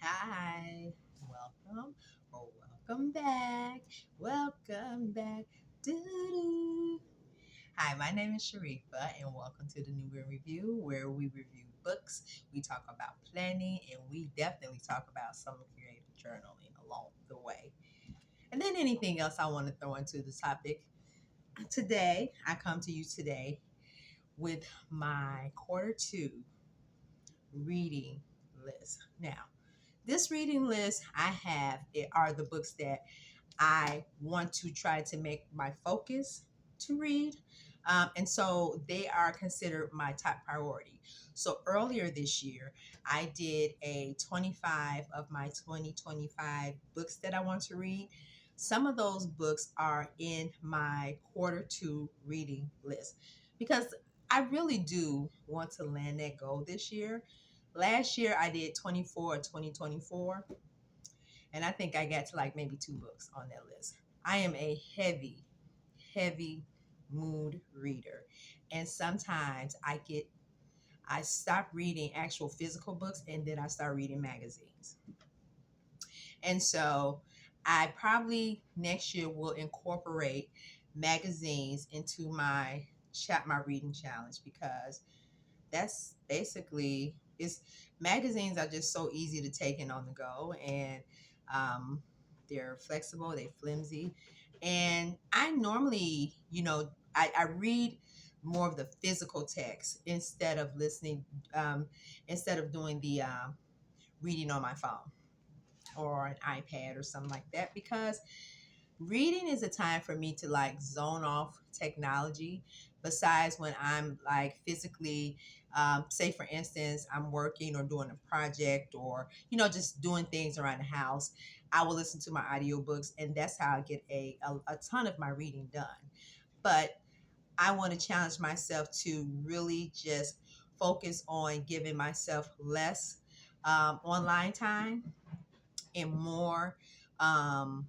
Hi, welcome or welcome back. Welcome back. Doo-doo. Hi, my name is Sharifa, and welcome to the New Year Review, where we review books, we talk about planning, and we definitely talk about some creative journaling along the way. And then anything else I want to throw into the topic. Today, I come to you today with my quarter 2 reading list. Now, this reading list I have are the books that I want to try to make my focus to read. And so they are considered my top priority. So earlier this year, I did a 25 of my 2025 books that I want to read. Some of those books are in my quarter 2 reading list because I really do want to land that goal this year. Last year, I did 24 2024, and I think I got to like maybe 2 books on that list. I am a heavy mood reader. And sometimes I stop reading actual physical books and then I start reading magazines. And so I probably next year will incorporate magazines into my reading challenge because that's basically it's magazines are just so easy to take in on the go, and um, they're flexible, they're flimsy, and I normally I read more of the physical text instead of listening, instead of doing the reading on my phone or an iPad or something like that, because reading is a time for me to like zone off technology. Besides when I'm like physically, say for instance, I'm working or doing a project, or just doing things around the house, I will listen to my audiobooks, and that's how I get a ton of my reading done. But I want to challenge myself to really just focus on giving myself less online time and more um,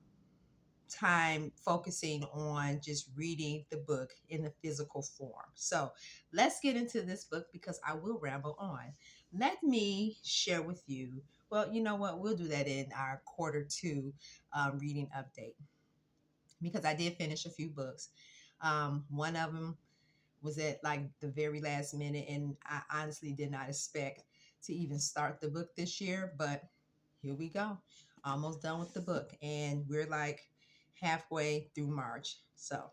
time focusing on just reading the book in the physical form. So let's get into this book because I will ramble on. Let me share with you. Well, you know what? We'll do that in our quarter 2 reading update because I did finish a few books. One of them was at like the very last minute, and I honestly did not expect to even start the book this year, but here we go. Almost done with the book, and we're like halfway through March. So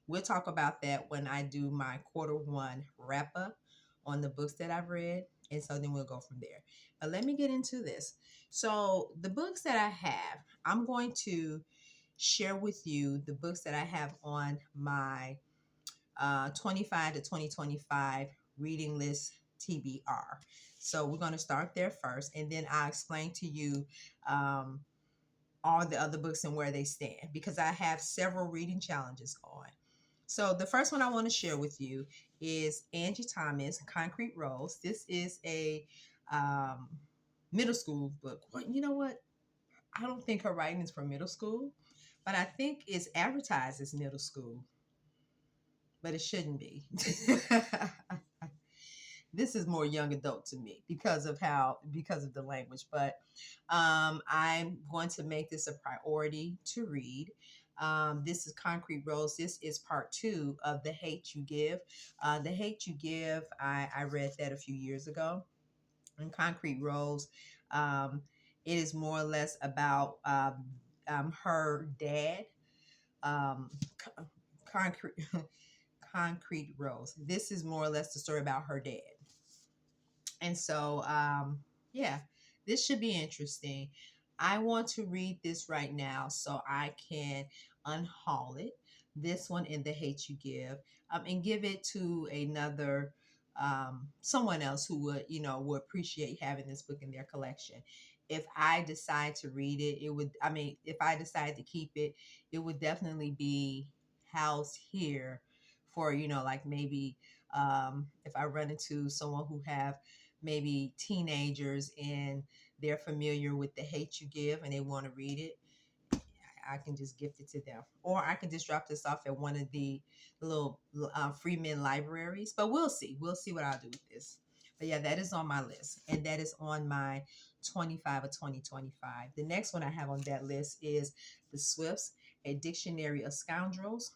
we'll talk about that when I do my quarter 1 wrap up on the books that I've read. And so then we'll go from there. But let me get into this. So the books that I have, I'm going to share with you the books that I have on my 25 to 2025 reading list TBR. So we're going to start there first, and then I'll explain to you um, all the other books and where they stand because I have several reading challenges going. So the first one I want to share with you is Angie Thomas, Concrete Rose. This is a um, middle school book. Well, you know what? I don't think her writing is for middle school, but I think it's advertised as middle school, but it shouldn't be. This is more young adult to me because of the language, but I'm going to make this a priority to read. This is Concrete Rose. This is part 2 of The Hate You Give. The Hate You Give, I read that a few years ago. And Concrete Rose, um, it is more or less about her dad. Um, concrete Concrete Rose. This is more or less the story about her dad. And so, yeah, this should be interesting. I want to read this right now so I can unhaul it. This one in The Hate You Give, and give it to another someone else who would appreciate having this book in their collection. If I decide to read it, if I decide to keep it, it would definitely be housed here for, like maybe if I run into someone who have maybe teenagers and they're familiar with The Hate You Give and they want to read it, I can just gift it to them. Or I can just drop this off at one of the little free men libraries. But we'll see. We'll see what I'll do with this. But yeah, that is on my list, and that is on my 25 of 2025. The next one I have on that list is The Swifts, A Dictionary of Scoundrels.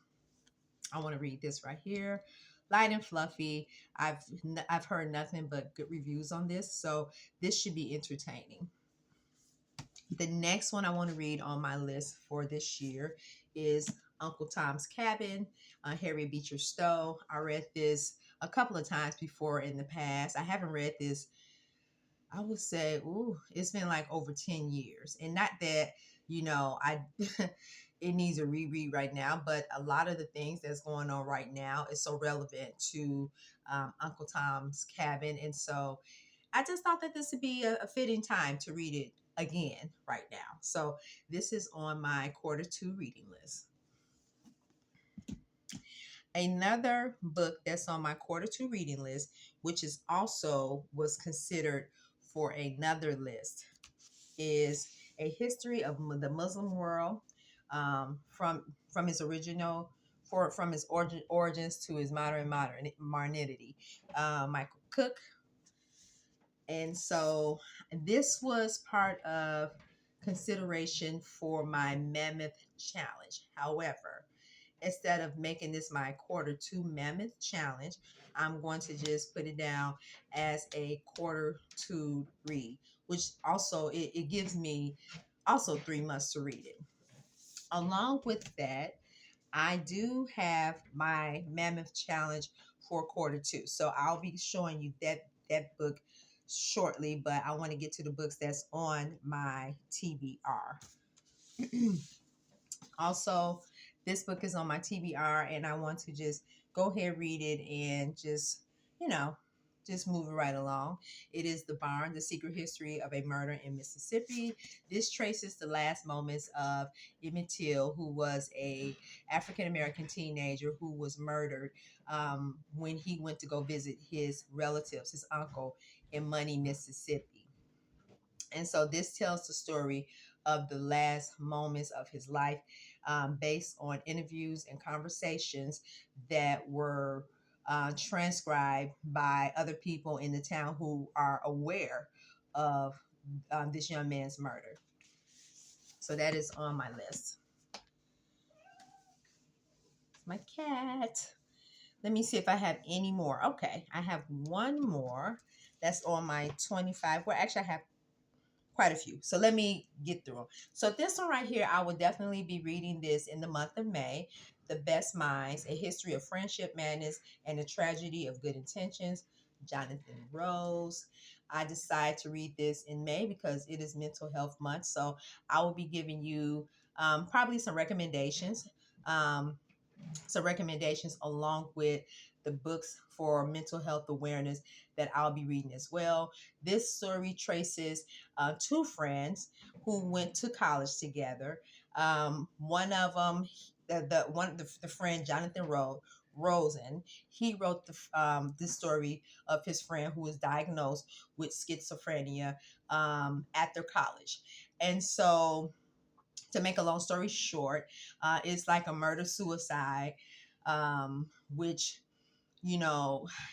I want to read this right here. Light and fluffy. I've heard nothing but good reviews on this, so this should be entertaining. The next one I want to read on my list for this year is Uncle Tom's Cabin, Harriet Beecher Stowe. I read this a couple of times before in the past. I haven't read this, I would say, it's been like over 10 years. And not that, I it needs a reread right now, but a lot of the things that's going on right now is so relevant to Uncle Tom's Cabin. And so I just thought that this would be a fitting time to read it again right now. So this is on my Q2 reading list. Another book that's on my Q2 reading list, which is also was considered for another list, is A History of the Muslim World, from his original, from his origins to his modernity. Michael Cook. And so this was part of consideration for my Mammoth Challenge. However, instead of making this my Q2 Mammoth Challenge, I'm going to just put it down as a Q2 read, which also it gives me also 3 months to read it. Along with that, I do have my Mammoth Challenge for Q2. So I'll be showing you that book shortly, but I want to get to the books that's on my TBR. Also, this book is on my TBR, and I want to just go ahead, read it, and just move it right along. It is The Barn, The Secret History of a Murder in Mississippi. This traces the last moments of Emmett Till, who was a African-American teenager who was murdered when he went to go visit his relatives, his uncle, in Money, Mississippi. And so this tells the story of the last moments of his life, based on interviews and conversations that were transcribed by other people in the town who are aware of this young man's murder. So that is on my list. My cat. Let me see if I have any more. Okay, I have one more that's on my 25. Well, actually, I have quite a few. So let me get through them. So this one right here, I will definitely be reading this in the month of May. The Best Minds, A History of Friendship, Madness, and the Tragedy of Good Intentions, Jonathan Rose. I decided to read this in May because it is Mental Health Month. So I will be giving you probably some recommendations. Along with the books for mental health awareness that I'll be reading as well. This story traces 2 friends who went to college together. One of them, the friend Jonathan Rosen, he wrote this story of his friend who was diagnosed with schizophrenia at their college, and so, to make a long story short, it's like a murder suicide, which,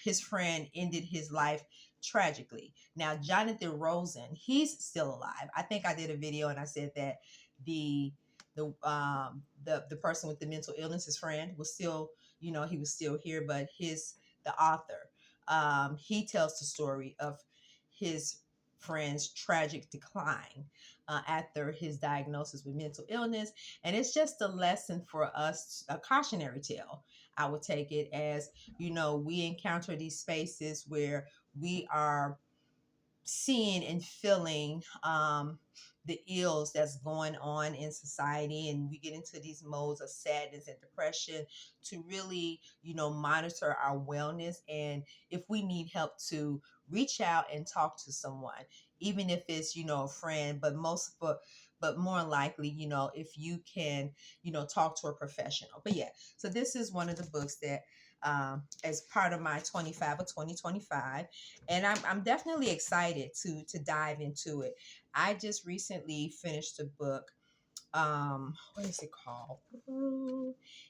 his friend ended his life tragically. Now, Jonathan Rosen, he's still alive. I think I did a video and I said that the person with the mental illness, his friend, was still, he was still here, but the author, he tells the story of his friend's tragic decline after his diagnosis with mental illness. And it's just a lesson for us, a cautionary tale. I would take it as, we encounter these spaces where we are seeing and feeling the ills that's going on in society, and we get into these modes of sadness and depression, to really, monitor our wellness, and if we need help, to reach out and talk to someone, even if it's, a friend, but more likely, if you can, talk to a professional. But yeah, so this is one of the books that as part of my 25 of 2025, and I'm definitely excited to dive into it. I just recently finished a book. What is it called?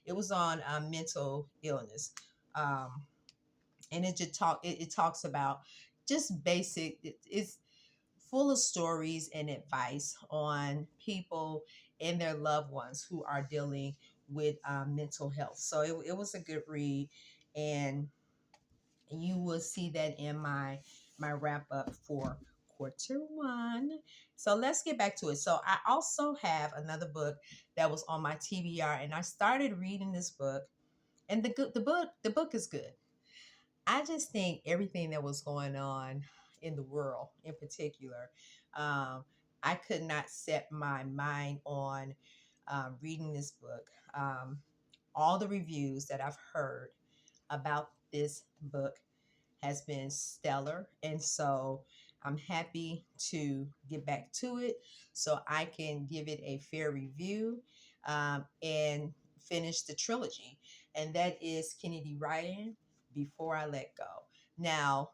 It was on mental illness, and it talks about just basic. It's full of stories and advice on people and their loved ones who are dealing with mental health. So it was a good read, and you will see that in my wrap up for Q1. So let's get back to it. So I also have another book that was on my TBR, and I started reading this book, and the book is good. I just think everything that was going on in the world, in particular, um, I could not set my mind on reading this book. All the reviews that I've heard about this book has been stellar. And so I'm happy to get back to it so I can give it a fair review and finish the trilogy. And that is Kennedy writing Before I Let Go. Now,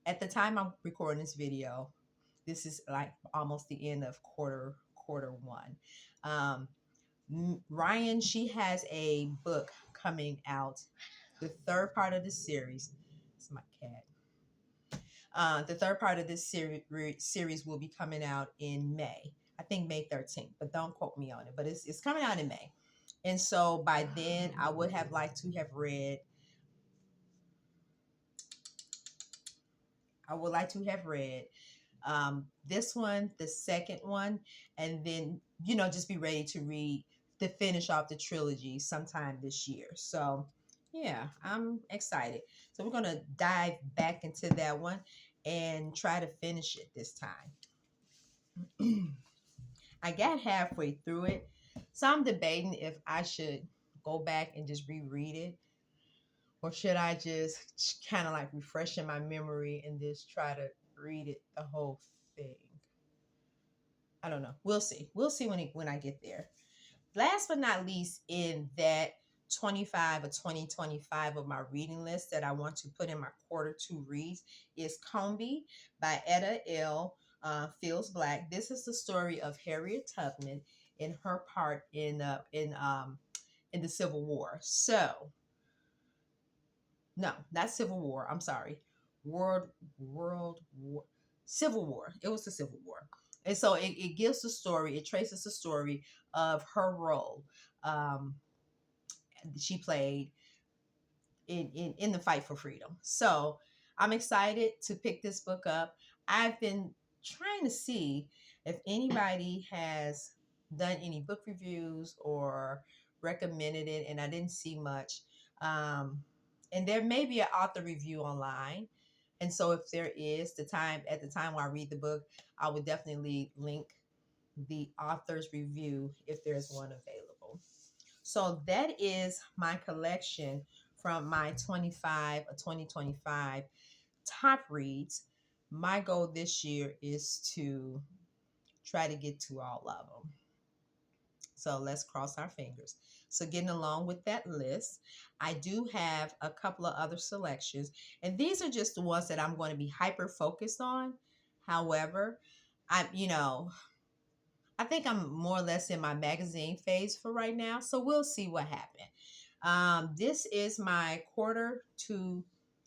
at the time I'm recording this video, this is like almost the end of quarter one. Um, Ryan, she has a book coming out, the third part of the series. It's my cat. The third part of this series will be coming out in May. I think May 13th, but don't quote me on it. But it's coming out in May. And so by then, I would have liked to have read. I would like to have read this one, the second one, and then just be ready to read to finish off the trilogy sometime this year. So yeah, I'm excited. So we're gonna dive back into that one and try to finish it this time. I got halfway through it, so I'm debating if I should go back and just reread it, or should I just kind of like refresh in my memory and just try to read it the whole thing. I don't know. We'll see. We'll see when I get there. Last but not least, in that 25 or 2025 of my reading list that I want to put in my quarter 2 reads is Combee by Edda L. Feels Black. This is the story of Harriet Tubman in her part in the Civil War. So, no, not Civil War. I'm sorry, World War, Civil War. It was the Civil War, and so it gives the story. It traces the story of her role she played in the fight for freedom. So I'm excited to pick this book up. I've been trying to see if anybody has done any book reviews or recommended it, and I didn't see much. And there may be an author review online. And so if there is, at the time when I read the book, I would definitely link the author's review if there's one available. So that is my collection from my 2025 top reads. My goal this year is to try to get to all of them. So let's cross our fingers. So getting along with that list, I do have a couple of other selections, and these are just the ones that I'm going to be hyper focused on. However, I think I'm more or less in my magazine phase for right now, so we'll see what happens. This is my Q2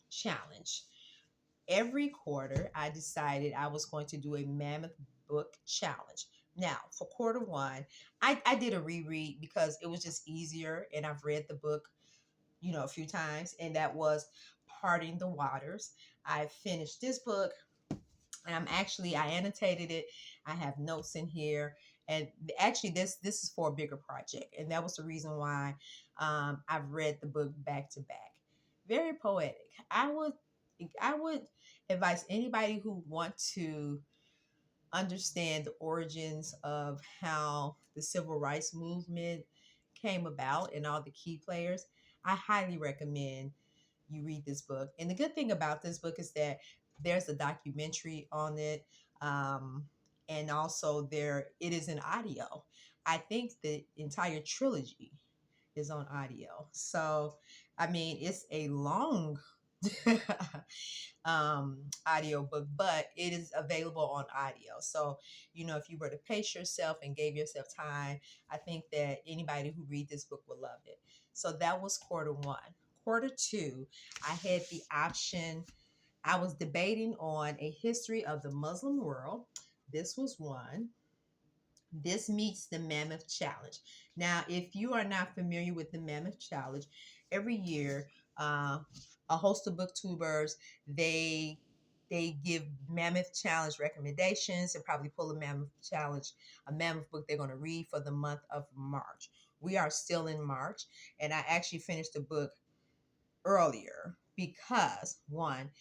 challenge. Every quarter, I decided I was going to do a Mammoth book challenge. Now, for Q1, I did a reread because it was just easier, and I've read the book, a few times, and that was Parting the Waters. I finished this book, and I annotated it. I have notes in here, and actually this is for a bigger project, and that was the reason why I've read the book back to back. Very poetic. I would advise anybody who want to understand the origins of how the civil rights movement came about and all the key players. I highly recommend you read this book. And the good thing about this book is that there's a documentary on it. And also it is in audio. I think the entire trilogy is on audio. So, I mean, it's a long audio book, but it is available on audio. So, if you were to pace yourself and gave yourself time, I think that anybody who read this book will love it. So that was Q1. Q2, I had the option I was debating on a history of the Muslim world. This was one. This meets the Mammoth Challenge. Now, if you are not familiar with the Mammoth Challenge, every year a host of booktubers they they give Mammoth Challenge recommendations and probably pull a Mammoth book they're going to read for the month of March. We are still in March, and I actually finished the book earlier because one,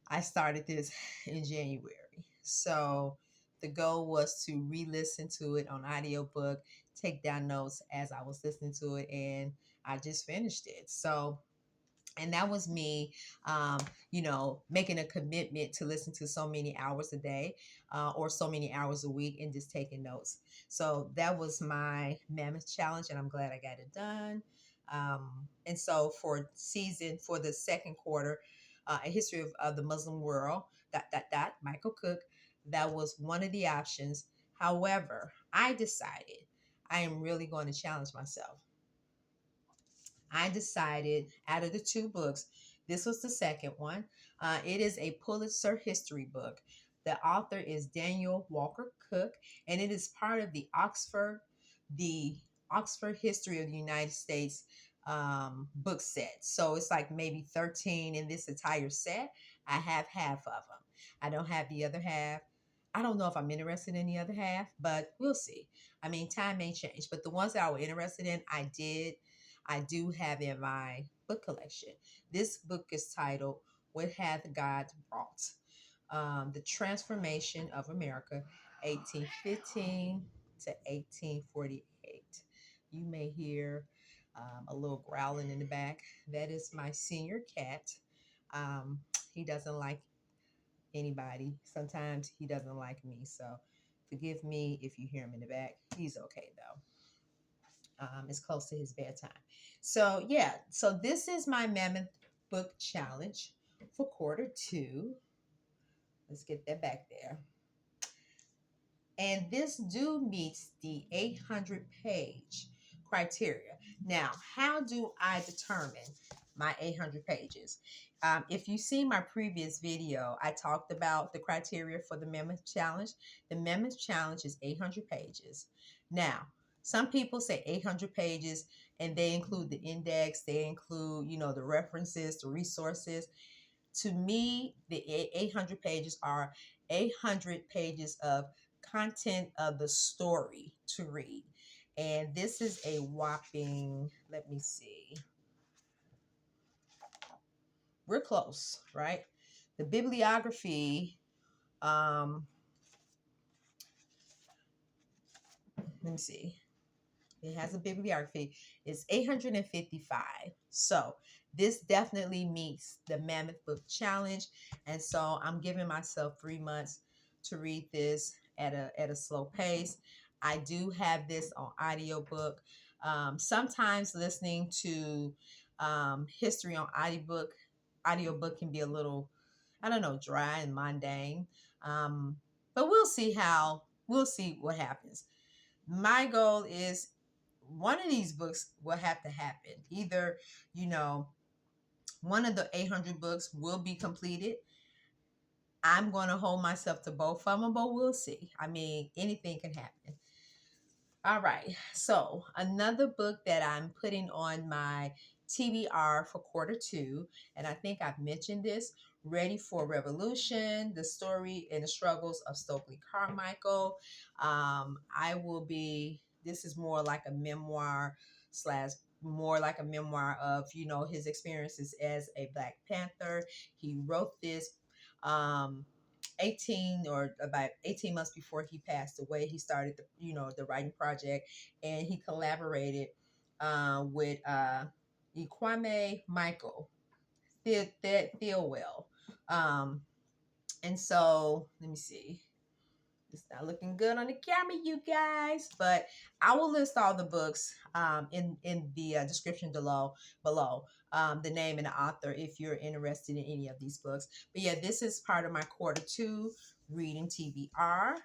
I started this in January. So the goal was to re-listen to it on audiobook, take down notes as I was listening to it, and I just finished it. So and that was me, making a commitment to listen to so many hours a day or so many hours a week and just taking notes. So that was my Mammoth Challenge, and I'm glad I got it done. And so for the second quarter, a history of the Muslim world, Michael Cook, that was one of the options. However, I decided I am really going to challenge myself. I decided out of the two books, this was the second one. It is a Pulitzer history book. The author is Daniel Walker Cook, and it is part of the Oxford History of the United States book set. So it's like maybe 13 in this entire set. I have half of them. I don't have the other half. I don't know if I'm interested in the other half, but we'll see. I mean, time may change, but the ones that I was interested in, I do have in my book collection. This book is titled What Hath God Wrought? The Transformation of America, 1815 to 1848. You may hear a little growling in the back. That is my senior cat. Um, he doesn't like anybody. Sometimes he doesn't like me. So forgive me if you hear him in the back. He's okay though. It's close to his bedtime. So yeah, so this is my Mammoth Book Challenge for quarter two. Let's get that back there. And this do meets the 800 page criteria. Now, how do I determine my 800 pages? If you see my previous video, I talked about the criteria for the Mammoth Challenge. The Mammoth Challenge is 800 pages. Now, some people say 800 pages and they include the index, they include, the references, the resources. To me, the 800 pages are 800 pages of content of the story to read. And this is a whopping, let me see, we're close, right? The bibliography, let me see. It has a bibliography. It's 855. So this definitely meets the Mammoth Book Challenge. And so I'm giving myself 3 months to read this at a slow pace. I do have this on audiobook. Sometimes listening to history on audiobook can be a little, I don't know, dry and mundane. But we'll see what happens. My goal is one of these books will have to happen. Either, one of the 800 books will be completed. I'm going to hold myself to both of them, but we'll see. I mean, anything can happen. All right. So, another book that I'm putting on my TBR for quarter two, and I think I've mentioned this, Ready for Revolution, the story and the struggles of Stokely Carmichael. This is more like a memoir slash more like a memoir of, his experiences as a Black Panther. He wrote this 18 months before he passed away. He started the writing project, and he collaborated with Ekwueme Michael Thelwell. And so let me see. It's not looking good on the camera, you guys, but I will list all the books in the description below. The name and the author if you're interested in any of these books. But yeah, this is part of my quarter two reading TBR,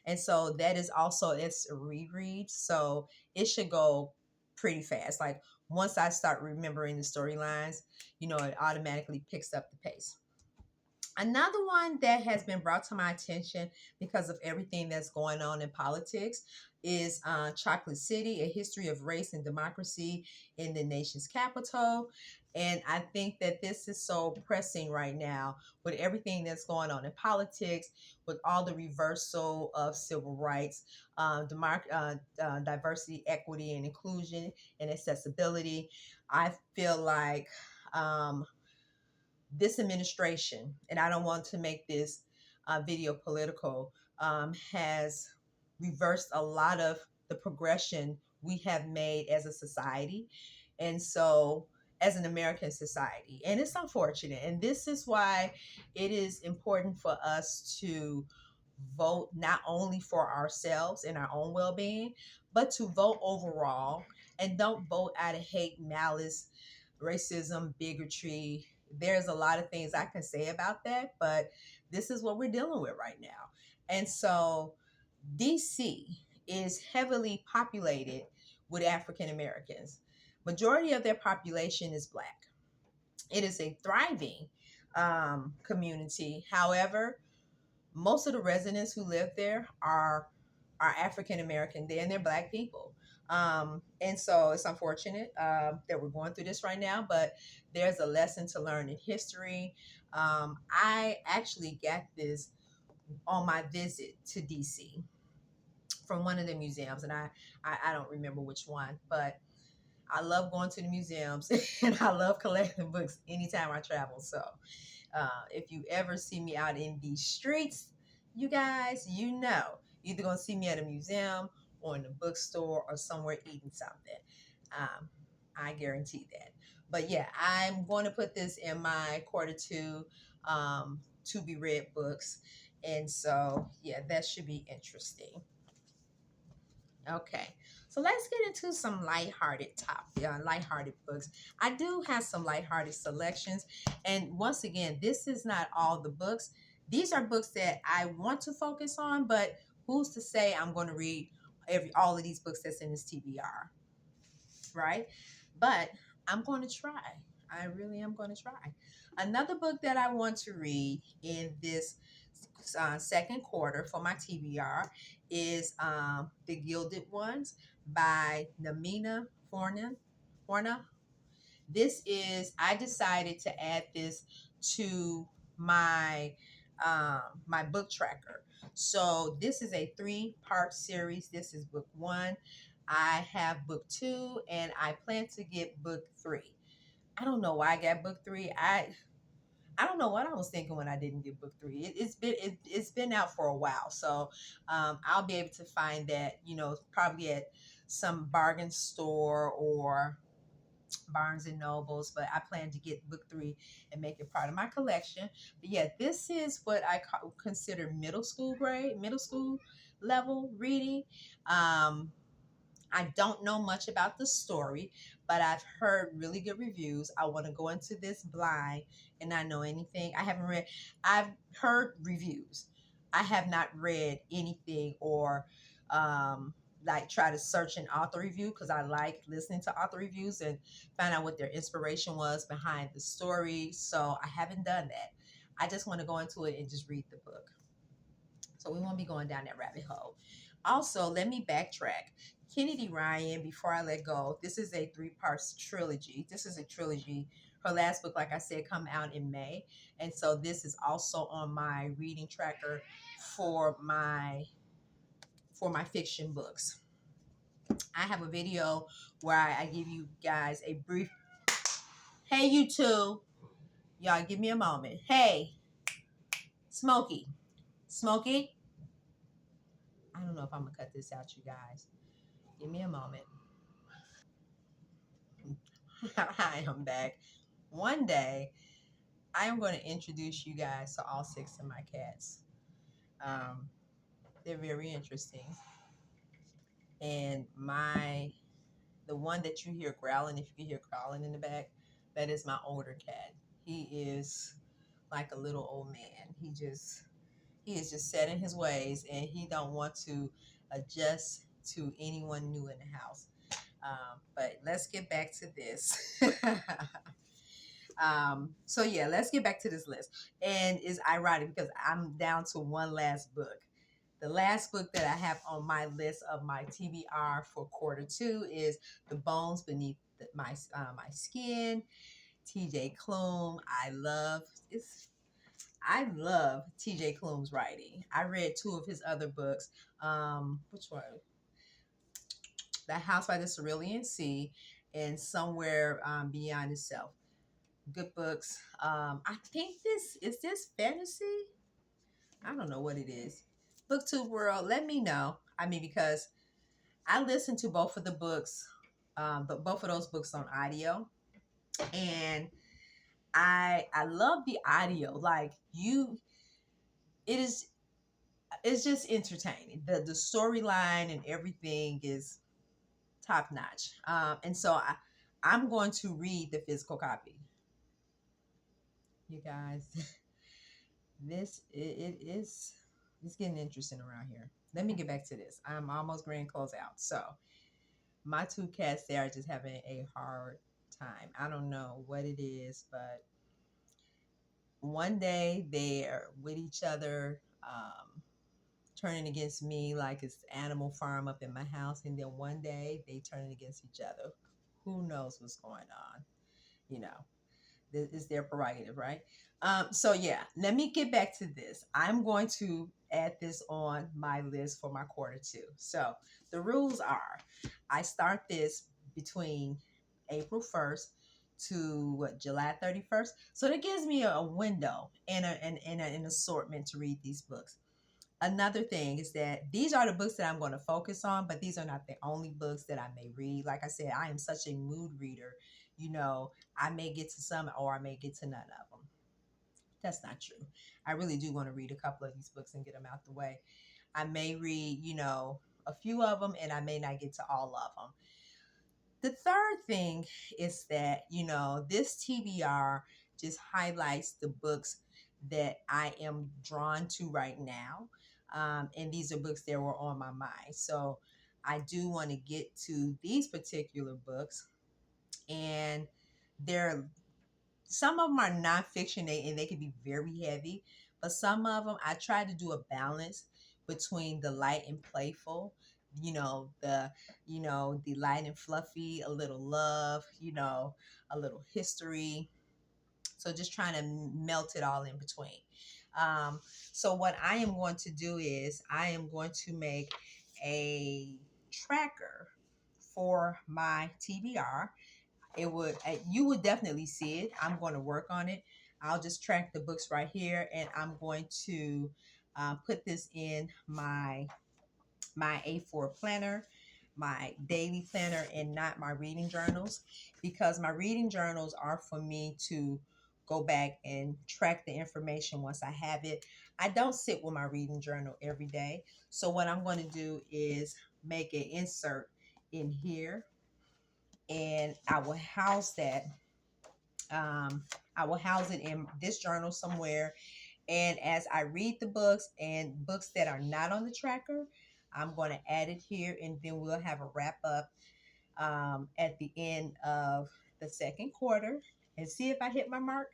and so that is also, it's a reread, so it should go pretty fast. Like once I start remembering the storylines, it automatically picks up the pace. Another one that has been brought to my attention because of everything that's going on in politics is Chocolate City, A History of Race and Democracy in the Nation's Capital. And I think that this is so pressing right now with everything that's going on in politics, with all the reversal of civil rights, diversity, equity, and inclusion, and accessibility. I feel like um, this administration, and I don't want to make this video political, has reversed a lot of the progression we have made as a society. And so, as an American society, and it's unfortunate. And this is why it is important for us to vote not only for ourselves and our own well being, but to vote overall, and don't vote out of hate, malice, racism, bigotry. There's a lot of things I can say about that, but this is what we're dealing with right now. And so DC is heavily populated with African Americans. Majority of their population is black. It is a thriving community. However, most of the residents who live there are African American. They're black people. And so it's unfortunate that we're going through this right now, but there's a lesson to learn in history. I actually got this on my visit to DC from one of the museums, and I don't remember which one, but I love going to the museums and I love collecting books anytime I travel. So if you ever see me out in these streets, you guys, you know, you're either going to see me at a museum or in a bookstore or somewhere eating something. Um, I guarantee that. But yeah, I'm going to put this in my quarter two to be read books. And so, yeah, that should be interesting. Okay, so let's get into some lighthearted books. I do have some lighthearted selections, and once again, this is not all the books. These are books that I want to focus on, but who's to say I'm going to read all of these books that's in this TBR, right? But I'm going to try. I really am going to try. Another book that I want to read in this second quarter for my TBR is The Gilded Ones by Namina Forna. I decided to add this to my my book tracker. So this is a 3-part series. This is book 1. I have book 2, and I plan to get book 3. I don't know why I got book 3. I don't know what I was thinking when I didn't get book 3. It's been out for a while, so I'll be able to find that, probably at some bargain store or Barnes and Nobles. But I plan to get book 3 and make it part of my collection. But yeah, this is what I consider middle school level reading. I don't know much about the story, but I've heard really good reviews. I want to go into this blind and not know anything. I've heard reviews. I have not read anything or like try to search an author review, because I like listening to author reviews and find out what their inspiration was behind the story. So I haven't done that. I just want to go into it and just read the book. So we won't be going down that rabbit hole. Also, let me backtrack. Kennedy Ryan, Before I Let Go, this is a 3-part trilogy. This is a trilogy. Her last book, like I said, come out in May. And so this is also on my reading tracker for my fiction books. I have a video where I give you guys a brief. Hey, you two. Y'all give me a moment. Hey, Smokey. Smokey. I don't know if I'm going to cut this out, you guys. Give me a moment. Hi, I'm back. One day, I am going to introduce you guys to all 6 of my cats. They're very interesting. And the one that you hear growling, if you can hear growling in the back, that is my older cat. He is like a little old man. He is just set in his ways, and he don't want to adjust to anyone new in the house. But let's get back to this. So yeah, let's get back to this list. And it's ironic because I'm down to one last book. The last book that I have on my list of my TBR for quarter 2 is The Bones Beneath My Skin. TJ Klune. I love TJ Klune's writing. I read 2 of his other books. Which one? The House by the Cerulean Sea and Somewhere Beyond Itself. Good books. I think this fantasy. I don't know what it is. Booktube world, let me know. I mean, because I listened to both of the books, but both of those books on audio, and I love the audio. Like it is it's just entertaining. The storyline and everything is top notch. And so I'm going to read the physical copy. You guys, it is it's getting interesting around here. Let me get back to this. I'm almost grand close out. So my 2 cats, they are just having a hard time. I don't know what it is, but one day they're with each other, turning against me like it's Animal Farm up in my house, and then one day they turning against each other. Who knows what's going on? You know, is their prerogative, right? So yeah, let me get back to this. I'm going to add this on my list for my quarter 2. So the rules are, I start this between April 1st to July 31st. So that gives me a window and an assortment to read these books. Another thing is that these are the books that I'm going to focus on, but these are not the only books that I may read. Like I said, I am such a mood reader. I may get to some or I may get to none of them. That's not true. I really do want to read a couple of these books and get them out the way. I may read, a few of them, and I may not get to all of them. The third thing is that, this TBR just highlights the books that I am drawn to right now. And these are books that were on my mind. So I do want to get to these particular books. And some of them are nonfiction and they can be very heavy. But some of them, I try to do a balance between the light and playful, the light and fluffy, a little love, a little history. So just trying to melt it all in between. Um, so what I am going to do is I am going to make a tracker for my TBR. You would definitely see it. I'm going to work on it. I'll just track the books right here, and I'm going to put this in my A4 planner, my daily planner, and not my reading journals, because my reading journals are for me to go back and track the information once I have it. I don't sit with my reading journal every day. So what I'm going to do is make an insert in here, and I will house that. I will house it in this journal somewhere. And as I read the books and books that are not on the tracker, I'm going to add it here, and then we'll have a wrap up at the end of the second quarter and see if I hit my mark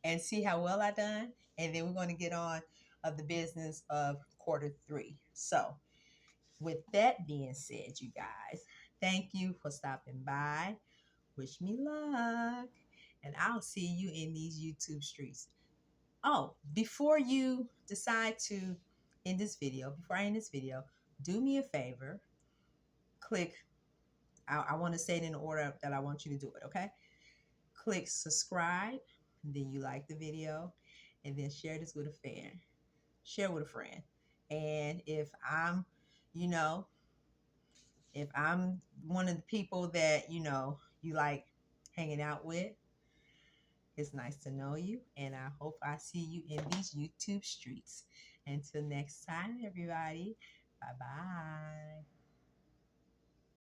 and see how well I done. And then we're going to get on of the business of quarter 3. So with that being said, you guys, thank you for stopping by. Wish me luck, and I'll see you in these YouTube streets. Oh, before you decide to end this video, before I end this video, do me a favor. Click, I want to say it in the order that I want you to do it, okay? Click subscribe, then you like the video, and then share this with a fan. Share with a friend. And you know, if I'm one of the people that, you like hanging out with, it's nice to know you, and I hope I see you in these YouTube streets. Until next time, everybody, bye-bye.